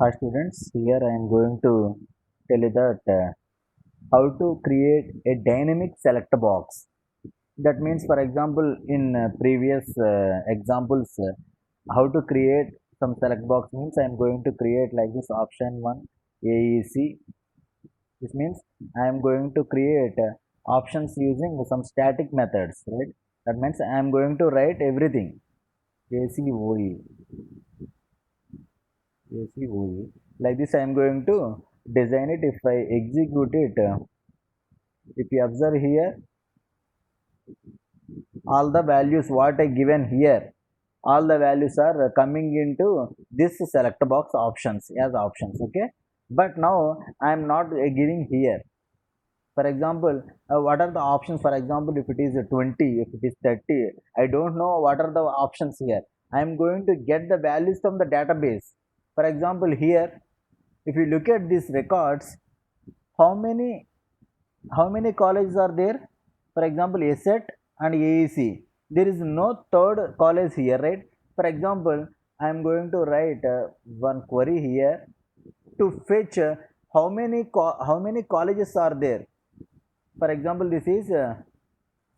Hi students, here I am going to tell you that how to create a dynamic select box. That means, for example, in previous examples, how to create some select box means I am going to create like this option 1 AEC. This means I am going to create options using some static methods, right? That means I am going to write everything ACOE. ACOE. Like this, I am going to design it. If I execute it, if you observe here, all the values what I given here, all the values are coming into this select box options as options. Okay, but now I am not giving here. For example, what are the options? For example, if it is 20, if it is 30, I don't know what are the options here. I am going to get the values from the database. For example, here, if you look at these records, how many colleges are there? For example, ASET and AEC. There is no third college here, right? For example, I am going to write one query here to fetch how many colleges are there. For example, this is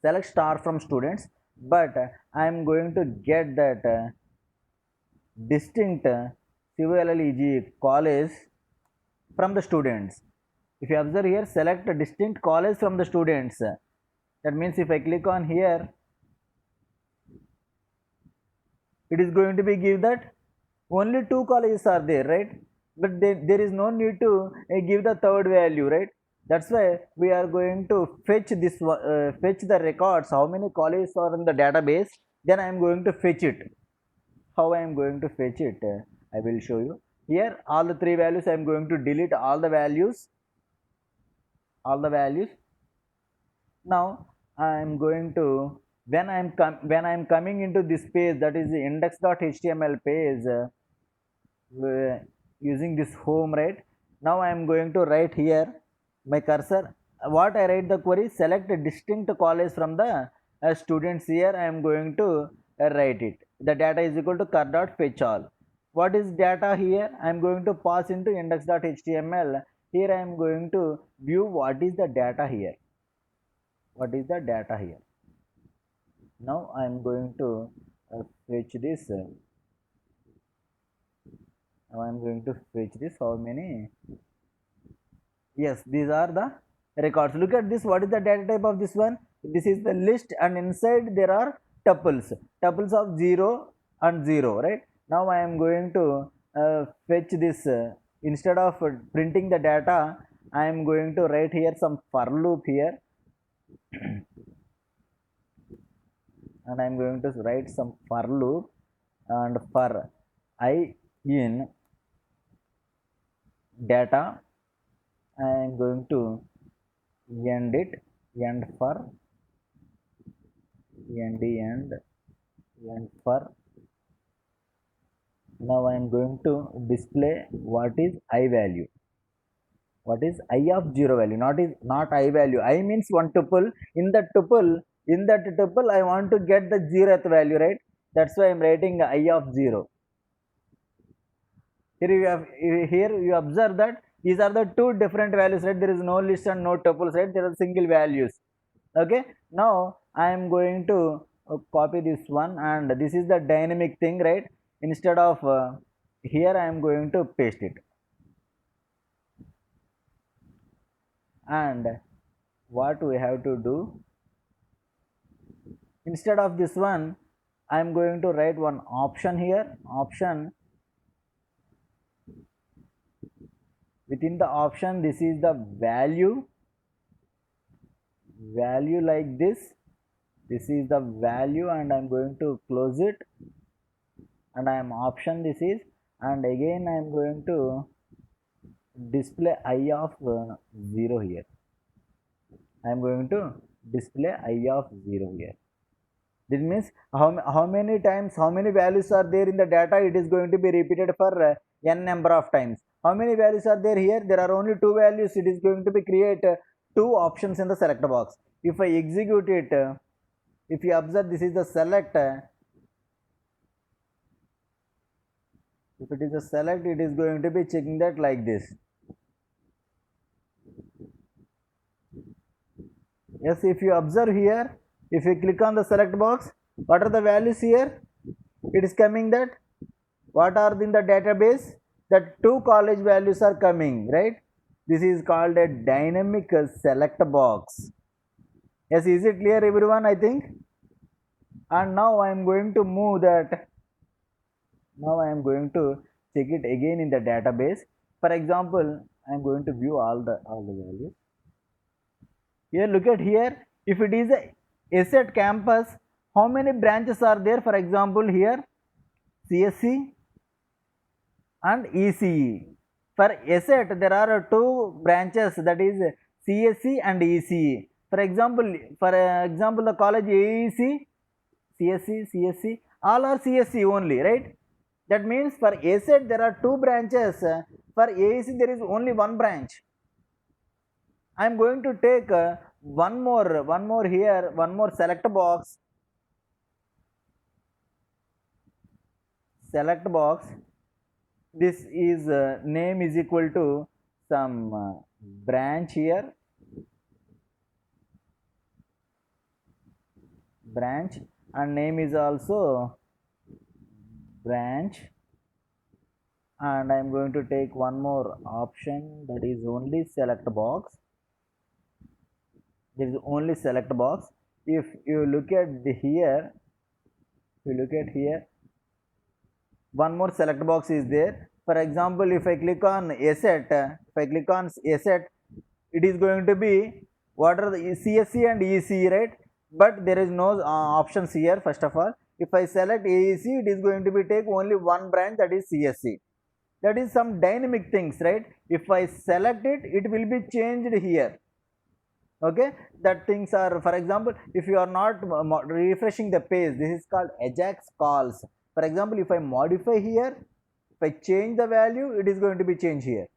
select star from students, but I am going to get that distinct COLLEG college from the students. If you observe here, select a distinct college from the students. That means if I click on here, it is going to be give that only two colleges are there, right? But there is no need to give the third value, right? That's why we are going to fetch this fetch the records, how many colleges are in the database. Then I am going to fetch it. How I am going to fetch it? I will show you. Here, all the three values, I am going to delete all the values. Now I am going to, when I am coming into this page, that is the index.html page, using this home, right? Now I am going to write here my cursor. What I write the query, select a distinct college from the students. Here I am going to write it. The data is equal to cur.fetch all. What is data here? I am going to pass into index.html. Here I am going to view what is the data here. What is the data here? Now I am going to fetch this. Now I am going to fetch this. How many? Yes, these are the records. Look at this. What is the data type of this one? This is the list, and inside there are tuples of 0 and 0, right? Now I am going to fetch this. Instead of printing the data, I am going to write here some for loop here, and I am going to write some for loop, and for I in data, I am going to end it, end for end for. Now I am going to display what is I value. What is I of 0 value? Not I value. I means one tuple. In that tuple I want to get the 0th value, right? That's why I am writing I of 0. Here you observe that these are the two different values, right? There is no list and no tuples, right? There are single values. Okay, now I am going to copy this one, and this is the dynamic thing, right? Instead of here I am going to paste it, and what we have to do, instead of this one I am going to write one option here. Option, within the option, this is the value like this is the value, and I am going to close it, and I am option this is, and again I am going to display I of 0 here. I am going to display I of 0 here. This means how many times, how many values are there in the data, it is going to be repeated for n number of times. How many values are there here? There are only two values. It is going to be create two options in the select box. If I execute it, if you observe, this is the select. If it is a select, it is going to be checking that like this. Yes, if you observe here, if you click on the select box, what are the values here? It is coming that what are in the database, that two college values are coming, right? This is called a dynamic select box. Yes, is it clear everyone? I think. And now I am going to move that. Now I am going to check it again in the database. For example, I am going to view all the values. Here, look at here. If it is a asset campus, how many branches are there? For example, here CSC and ECE. For asset, there are two branches, that is CSC and ECE. For example, the college AEC, CSC, CSC, all are CSC only, right? That means for asset there are two branches. For AEC there is only one branch. I am going to take one more here, one more select box. Select box. This is name is equal to some branch here. Branch, and name is also branch, and I am going to take one more option, that is only select box. There is only select box. If you look at here, one more select box is there. For example, if I click on asset, it is going to be what are the CSC and EC, right? But there is no options here. First of all, if I select AEC, it is going to be take only one branch, that is CSC. That is some dynamic things, right? If I select it, it will be changed here. Okay, that things are, for example, if you are not refreshing the page, this is called Ajax calls. For example, if I modify here, if I change the value, it is going to be changed here.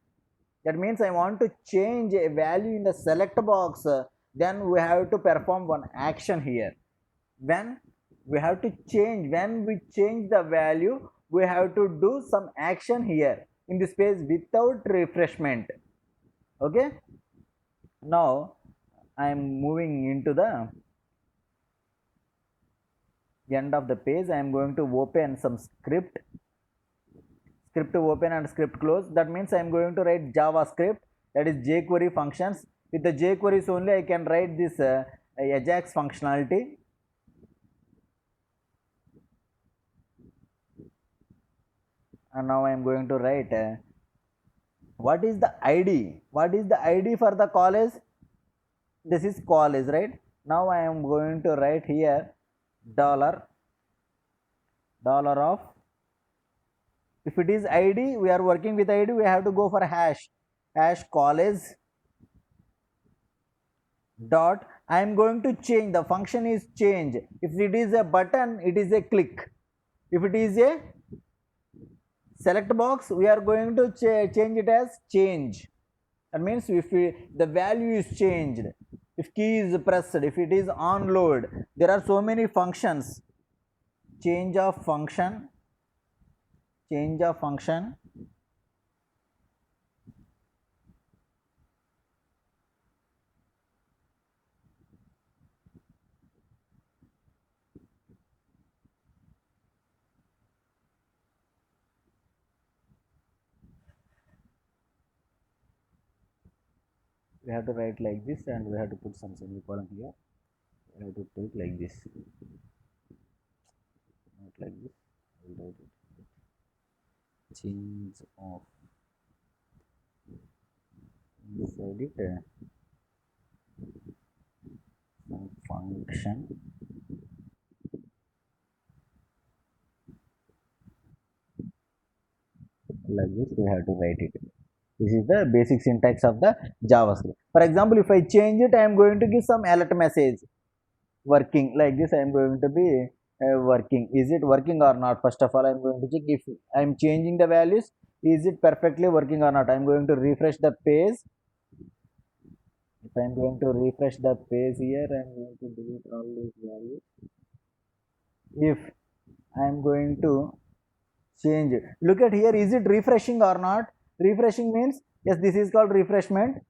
That means I want to change a value in the select box, then we have to perform one action here. When we change the value, we have to do some action here in this page without refreshment. Okay, now I am moving into the end of the page. I am going to open some script to open and script close. That means I am going to write JavaScript, that is jQuery functions. With the jQueries only I can write this Ajax functionality. And now I am going to write what is the ID? What is the ID for the college? This is college, right? Now I am going to write here dollar of, if it is ID, we are working with ID, we have to go for hash college dot. I am going to change, the function is change. If it is a button, it is a click. If it is a select box, we are going to change it as change. That means if the value is changed, if key is pressed, if it is on load, there are so many functions. Change of function, we have to write like this, and we have to put some semicolon here. We have to take like this, not like this. I will write it. Change of inside it some function like this. We have to write it. This is the basic syntax of the JavaScript. For example, if I change it, I am going to give some alert message working like this. I am going to be working. Is it working or not? First of all, I am going to check if I am changing the values. Is it perfectly working or not? I am going to refresh the page. If I am going to refresh the page here, I am going to delete all these values. If I am going to change. Look at here, is it refreshing or not? Refreshing means, yes, this is called refreshment.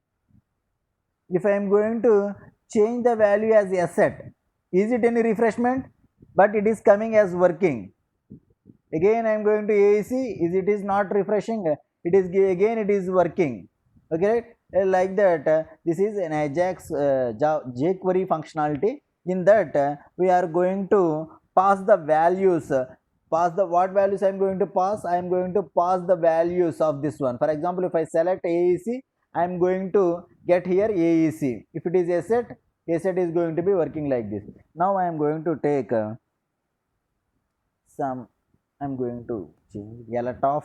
If I am going to change the value as asset, is it any refreshment? But it is coming as working. Again I am going to AEC, is it is not refreshing, it is again it is working. Okay, right? Like that, this is an Ajax jQuery functionality. In that, we are going to pass the values, pass the what values I am going to pass. I am going to pass the values of this one. For example, if I select AEC, I am going to get here AEC. If it is asset, asset is going to be working like this. Now I am going to take some, I'm going to change element of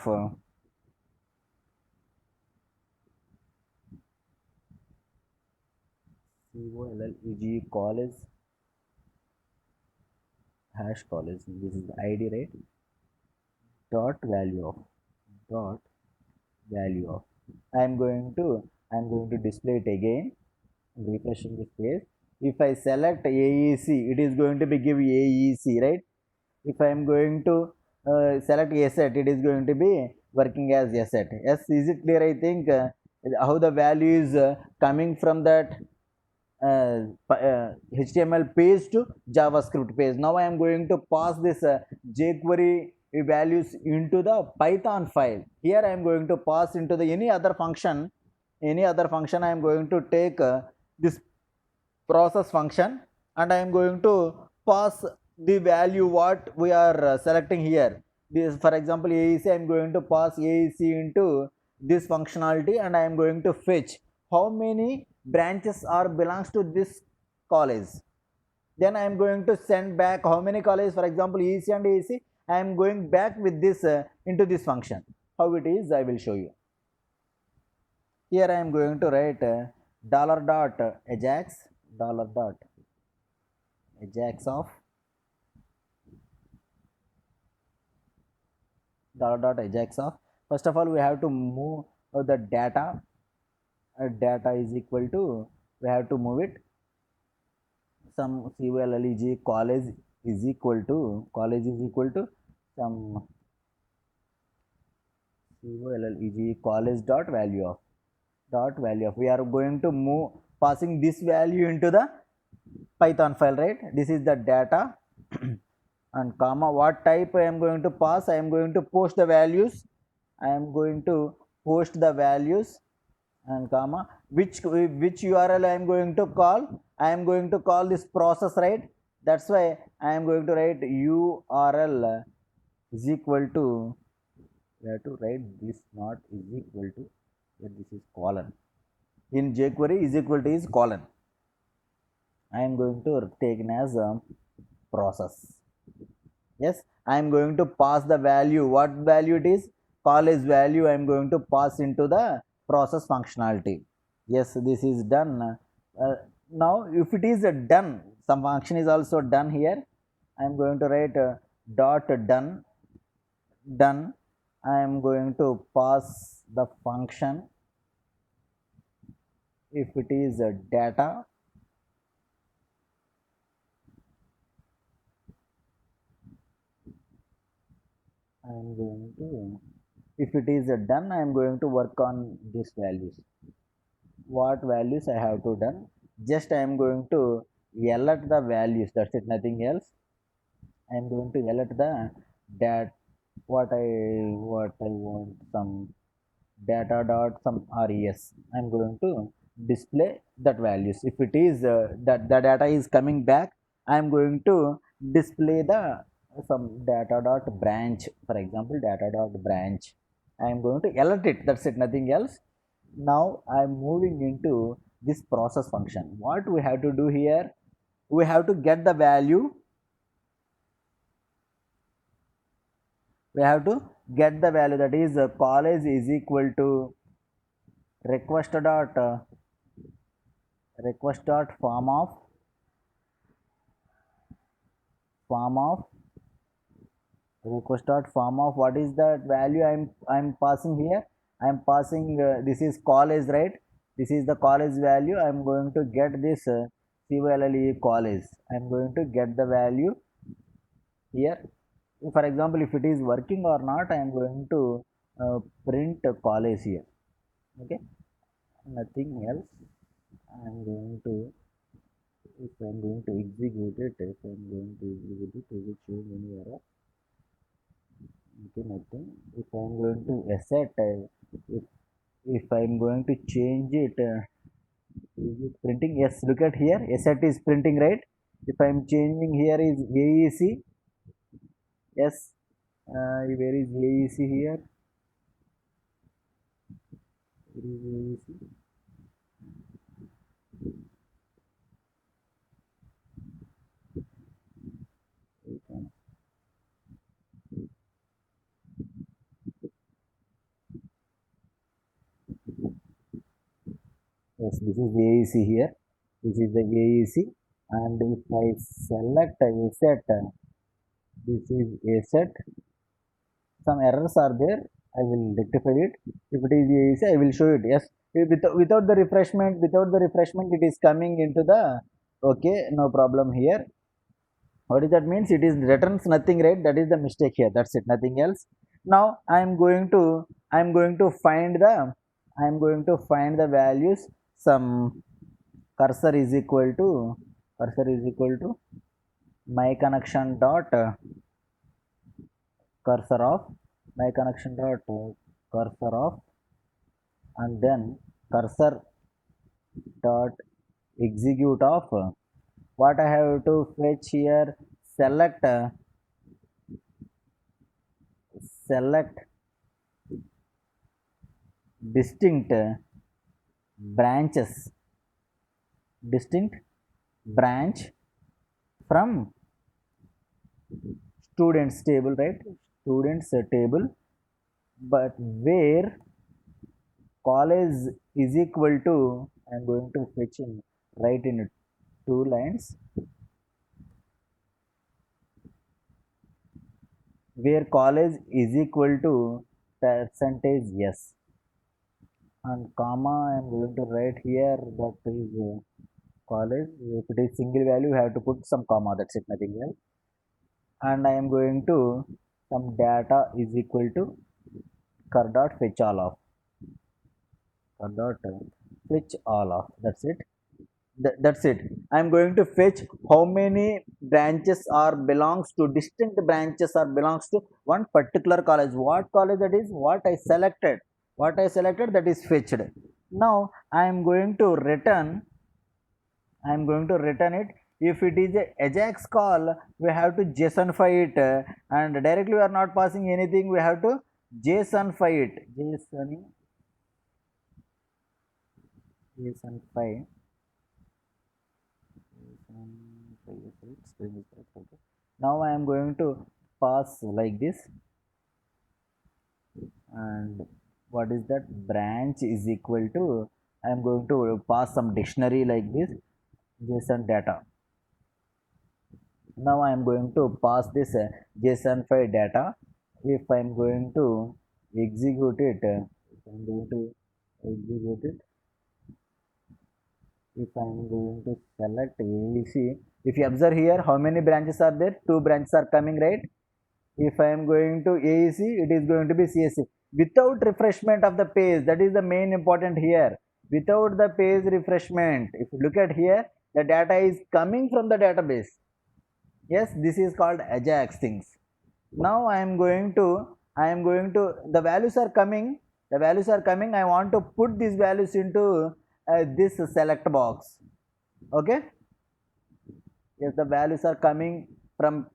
COLLEG college hash college. This is the ID, right? Dot value of, dot value of. I'm going to display it again. Refreshing this page. If I select AEC, it is going to be give AEC, right? If I am going to select asset, it is going to be working as asset. Yes, is it clear? I think how the value is coming from that HTML page to JavaScript page. Now I am going to pass this jQuery values into the Python file. Here I am going to pass into the any other function. I am going to take this process function, and I am going to pass the value what we are selecting here. This, for example, AEC, I am going to pass AEC into this functionality, and I am going to fetch how many branches are belongs to this college. Then I am going to send back how many colleges, for example, EC and AEC. I am going back with this into this function. How it is, I will show you. Here I am going to write dollar dot Ajax, dollar dot Ajax of dollar dot Ajax of. First of all, we have to move the data. Data is equal to, we have to move it. Some COLLEG college is equal to some COLLEG college dot value of, we are going to move passing this value into the Python file, right? This is the data and comma, what type I am going to pass. I am going to post the values. I am going to post the values and comma, which URL I am going to call. I am going to call this process, right? That's why I am going to write URL is equal to, we have to write this not is equal to, this is colon. In jQuery is equal to is colon. I am going to take it as a process. Yes, I am going to pass the value. What value it is? College value I am going to pass into the process functionality. Yes, this is done. Now if it is done, some function is also done here. I am going to write dot done. I am going to pass the function. If it is data, I am going to, if it is done, I am going to work on these values. What values I have to done? Just I am going to alert the values. That's it, nothing else. I am going to alert the that what I want, some data dot some res. I am going to display that values. If it is that the data is coming back, I am going to display the some data dot branch. For example, data dot branch. I am going to alert it. That's it, nothing else. Now I am moving into this process function. What we have to do here? We have to get the value. We have to get the value, that is college is equal to request dot form of request dot form of, what is that value I'm passing here? I'm passing this is college, right? This is the college value. I'm going to get this COLLE college. I'm going to get the value here. For example, if it is working or not, I am going to print college here. Okay, nothing else. I am going to, if I am going to execute it, if I am going to execute it, will it show any error? Okay, nothing. If I am going to asset, if if I am going to change it, is it printing? Yes, look at here. Asset is printing, right? If I am changing here is AEC. Yes. Where is AEC here? Where is AEC? Yes, this is AEC here. This is the AEC. And if I select asset, this is asset. Some errors are there. I will rectify it. If it is AEC, I will show it. Yes, without the refreshment, it is coming into the, okay, no problem here. What is that means? It is returns nothing, right? That is the mistake here. That's it, nothing else. Now I am going to find the values. Some cursor is equal to cursor is equal to my connection dot cursor of my connection dot cursor of, and then cursor dot execute of, what I have to fetch here, select select distinct branches, distinct branch from students table, right? Students table, but where college is equal to, I'm going to fetch in, write in two lines, where college is equal to percentage yes, and comma I am going to write here, that is college. If it is single value, you have to put some comma, that's it, nothing else. And I am going to some data is equal to cur dot fetch all of, cur dot fetch all of, that's it. That's it. I'm going to fetch how many branches are belongs to, distinct branches are belongs to one particular college. What college that is, what I selected, that is fetched. Now I am going to return, it. If it is a ajax call, we have to jsonify it, and directly we are not passing anything, we have to jsonify it, jsonify. Now I am going to pass like this, and what is that, branch is equal to, I am going to pass some dictionary like this, JSON data. Now I am going to pass this JSON file data. If I am going to execute it, if I am going to execute it, if I am going to select AEC, if you observe here, how many branches are there? Two branches are coming, right? If I am going to AEC, it is going to be CSC. Without refreshment of the page, that is the main important here. Without the page refreshment, if you look at here, the data is coming from the database. Yes, this is called Ajax things. Now I am going to, the values are coming, I want to put these values into this select box. Okay. Yes, the values are coming from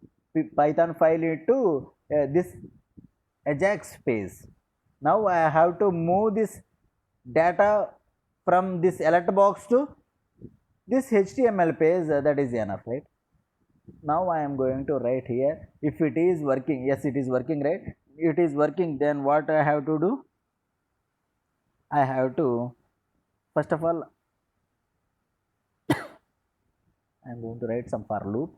Python file into this Ajax page. Now I have to move this data from this alert box to this HTML page, that is enough, right? Now I am going to write here, if it is working, yes, it is working, right? It is working, then what I have to do? I have to, first of all, I am going to write some for loop.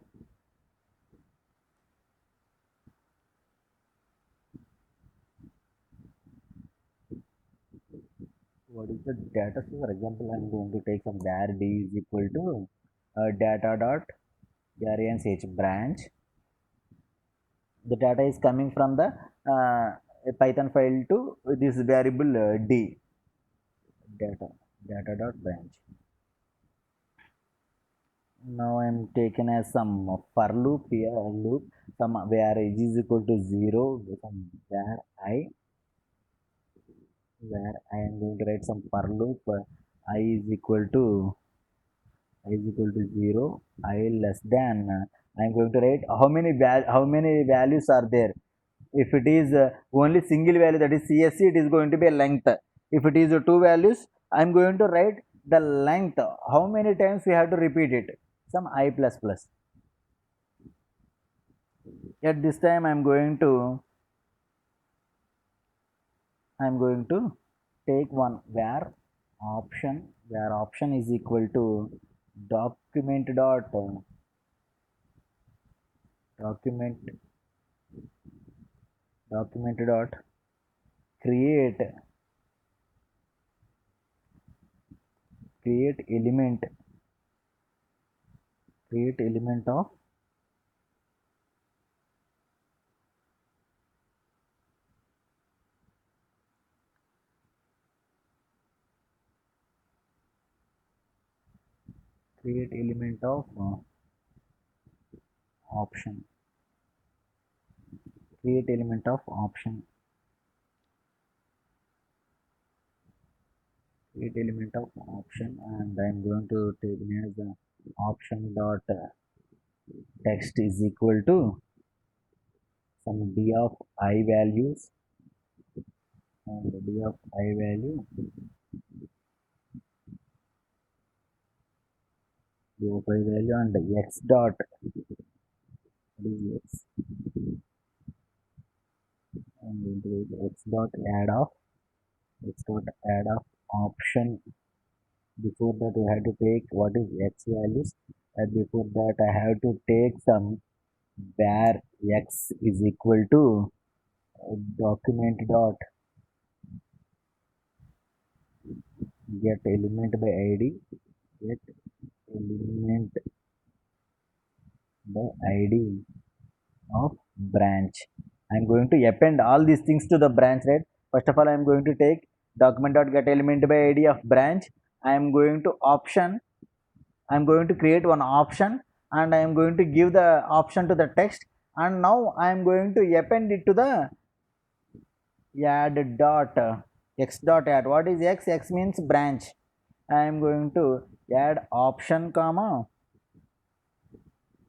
What is the data? So for example, I am going to take some var d is equal to data dot branch. the data is coming from the Python file to this variable d, data dot branch. Now I'm taken as some for loop here, loop some where age is equal to 0, some where I am going to write some for loop I is equal to 0, I less than I am going to write how many values are there. If it is only single value, that is CSC, it is going to be a length. If it is two values, I am going to write the length, how many times we have to repeat it, some I plus plus. At this time I am going to take one where option is equal to document dot document document dot create element of option, create element of option, and I'm going to take it as the option dot text is equal to some d of I values, and d of I value and x dot x, and into x dot add of option. Before that we have to take what is x values, and before that I have to take some where x is equal to document dot get element by id, get element by id of branch. I'm going to append all these things to the branch, right? First of all, I'm going to take document dot get element by id of branch. I'm going to option. I'm going to create one option, and I am going to give the option to the text, and now I am going to append it to the add dot x dot add. What is x? X means branch. I am going to add option comma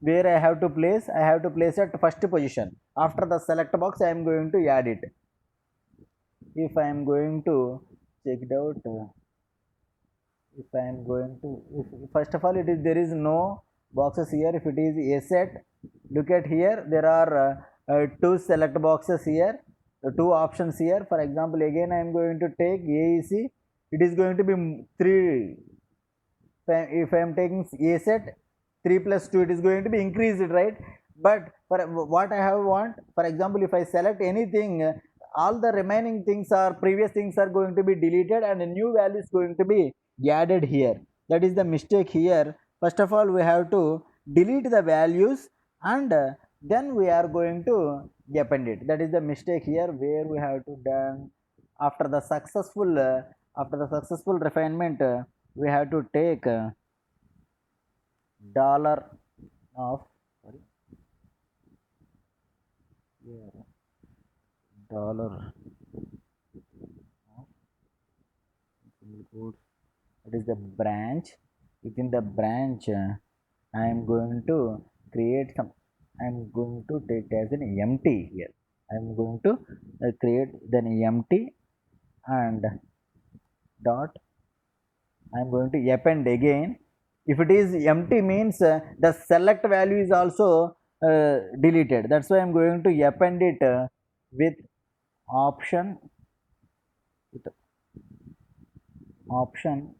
where I have to place at first position. After the select box, I am going to add it. If I am going to check it out, if I am going to, if first of all it is, there is no boxes here. If it is a set, look at here, there are two select boxes here, two options here. For example, again I am going to take AEC, it is going to be 3. If I am taking a set, 3 plus 2, it is going to be increased, right? But for what I have want, for example, if I select anything, all the remaining things are previous things are going to be deleted, and a new value is going to be added here. That is the mistake here. First of all, we have to delete the values, and then we are going to append it. That is the mistake here, where we have to done after the successful refinement. We have to take dollar of dollar it is the branch. Within the branch I am going to create some, I am going to take as an empty here. I am going to create then empty and dot. I am going to append again. If it is empty means the select value is also deleted. That's why I am going to append it with option with option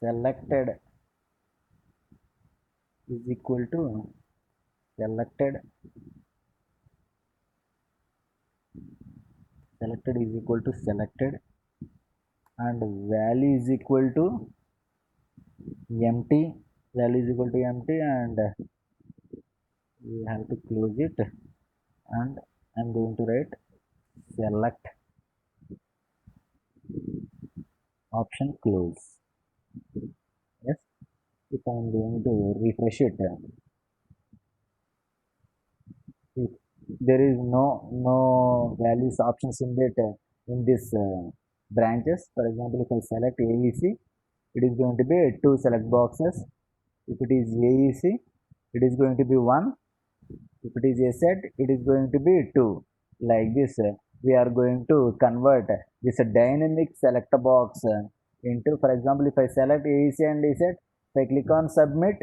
selected is equal to selected is equal to selected, and value is equal to empty, and we have to close it, and I'm going to write select option close. Yes, if I'm going to refresh it, if there is no values options in that in this branches. For example, if I select AEC, it is going to be two select boxes. If it is AEC, it is going to be one. If it is a set, it is going to be two. Like this, we are going to convert this dynamic select box into, for example, if I select AEC and AZ, if I click on submit,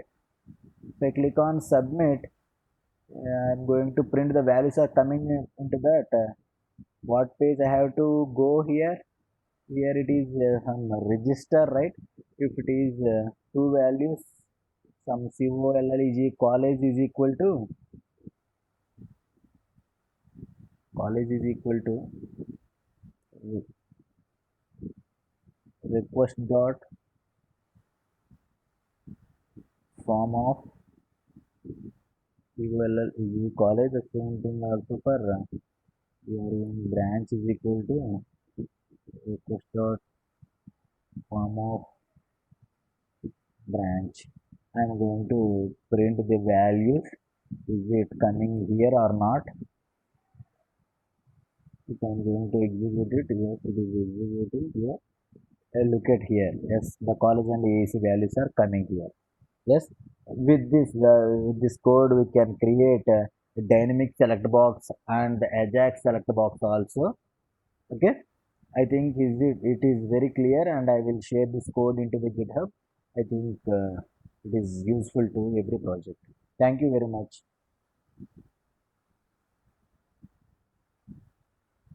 I'm going to print the values are coming into that. What page I have to go here? Here it is some register, right? If it is two values, some COLLEG college is equal to request dot form of COLLEG college. The same thing also for your branch is equal to request dot form of branch. I'm going to print the values. Is it coming here or not? If I'm going to execute it, yes, it is executing here. Look at here. Yes, the college and AEC values are coming here. Yes, with this code we can create a dynamic select box and the Ajax select box also. Okay, I think it is very clear, and I will share this code into the GitHub. I think it is useful to every project. Thank you very much.